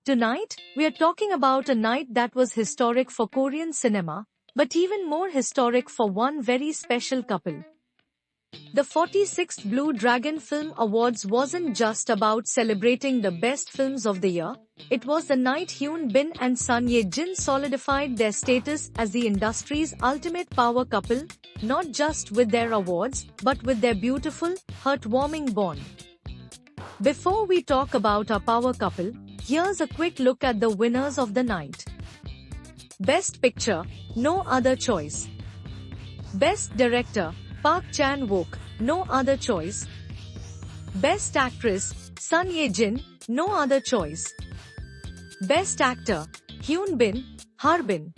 Tonight, we are talking about a night that was historic for Korean cinema, but even more historic for one very special couple. The 46th Blue Dragon Film Awards wasn't just about celebrating the best films of the year, it was the night Hyun Bin and Son Ye Jin solidified their status as the industry's ultimate power couple, not just with their awards, but with their beautiful, heartwarming bond. Before we talk about our power couple, here's a quick look at the winners of the night. Best Picture, No Other Choice. Best Director, Park Chan-wook, No Other Choice. Best Actress, Son Ye Jin, No Other Choice. Best Actor, Hyun Bin, Harbin.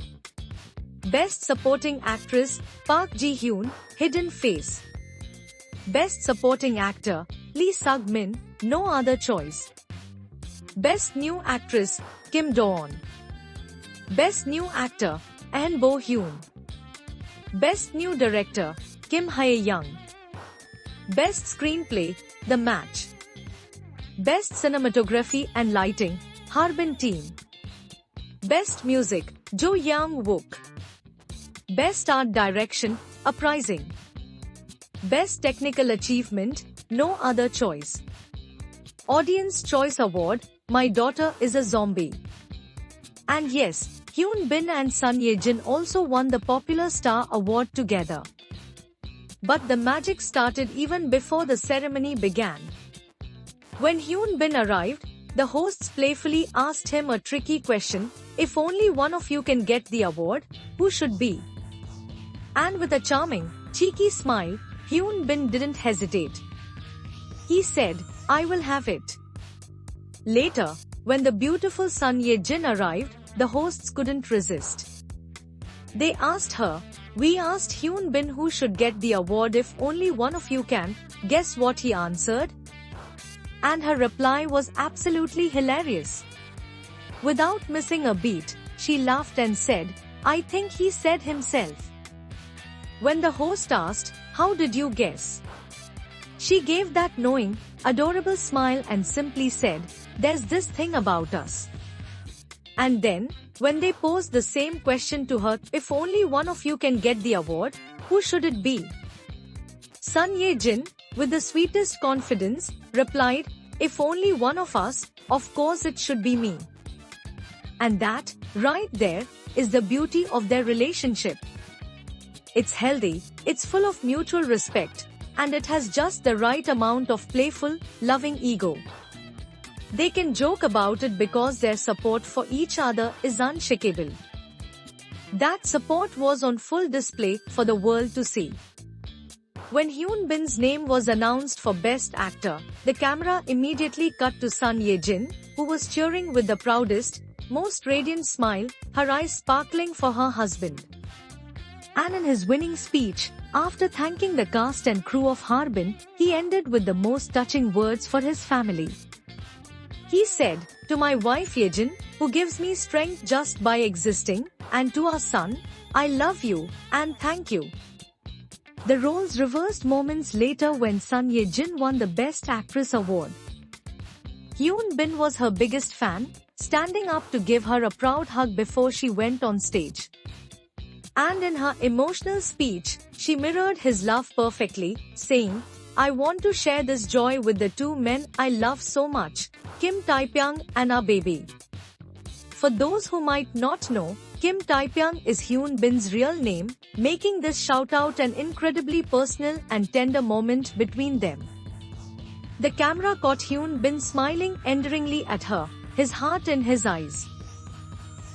Best Supporting Actress, Park Ji-hyun, Hidden Face. Best Supporting Actor, Lee Sug-min, No Other Choice. Best New Actress, Kim Do-eun. Best New Actor, Ahn Bo-hyun. Best New Director, Kim Hae-young. Best Screenplay, The Match. Best Cinematography and Lighting, Harbin Team. Best Music, Jo Young-wook. Best Art Direction, Uprising. Best Technical Achievement, No Other Choice. Audience Choice Award, My Daughter is a Zombie. And yes, Hyun Bin and Son Ye Jin also won the Popular Star Award together. But the magic started even before the ceremony began. When Hyun Bin arrived, the hosts playfully asked him a tricky question: if only one of you can get the award, who should be? And with a charming, cheeky smile, Hyun Bin didn't hesitate. He said, I will have it. Later, when the beautiful Son Ye Jin arrived, the hosts couldn't resist. They asked her, we asked Hyun Bin who should get the award if only one of you can. Guess what he answered? And her reply was absolutely hilarious. Without missing a beat, she laughed and said, I think he said himself. When the host asked, how did you guess? She gave that knowing, adorable smile and simply said, there's this thing about us. And then, when they posed the same question to her, if only one of you can get the award, who should it be? Son Ye Jin, with the sweetest confidence, replied, if only one of us, of course it should be me. And that, right there, is the beauty of their relationship. It's healthy, it's full of mutual respect, and it has just the right amount of playful, loving ego. They can joke about it because their support for each other is unshakable. That support was on full display for the world to see. When Hyun Bin's name was announced for Best Actor, the camera immediately cut to Son Ye Jin, who was cheering with the proudest, most radiant smile, her eyes sparkling for her husband. And in his winning speech, after thanking the cast and crew of Harbin, he ended with the most touching words for his family. He said, to my wife Ye Jin, who gives me strength just by existing, and to our son, I love you, and thank you. The roles reversed moments later when Son Ye Jin won the Best Actress award. Hyun Bin was her biggest fan, standing up to give her a proud hug before she went on stage. And in her emotional speech, she mirrored his love perfectly, saying, I want to share this joy with the two men I love so much, Kim Tae-pyong and our baby. For those who might not know, Kim Tae-pyong is Hyun Bin's real name, making this shout-out an incredibly personal and tender moment between them. The camera caught Hyun Bin smiling endearingly at her, his heart in his eyes.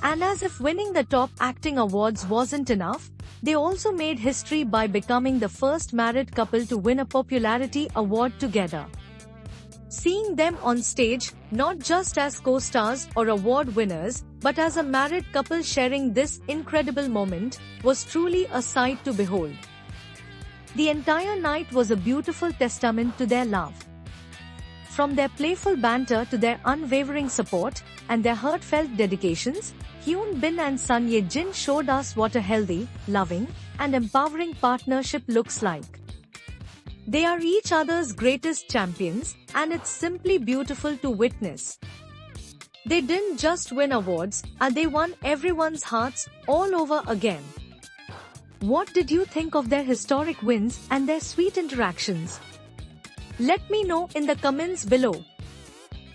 And as if winning the top acting awards wasn't enough, they also made history by becoming the first married couple to win a popularity award together. Seeing them on stage, not just as co-stars or award winners, but as a married couple sharing this incredible moment, was truly a sight to behold. The entire night was a beautiful testament to their love. From their playful banter to their unwavering support, and their heartfelt dedications, Hyun Bin and Son Ye Jin showed us what a healthy, loving, and empowering partnership looks like. They are each other's greatest champions, and it's simply beautiful to witness. They didn't just win awards, they won everyone's hearts all over again. What did you think of their historic wins and their sweet interactions? Let me know in the comments below.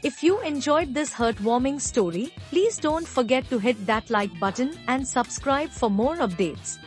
If you enjoyed this heartwarming story, please don't forget to hit that like button and subscribe for more updates.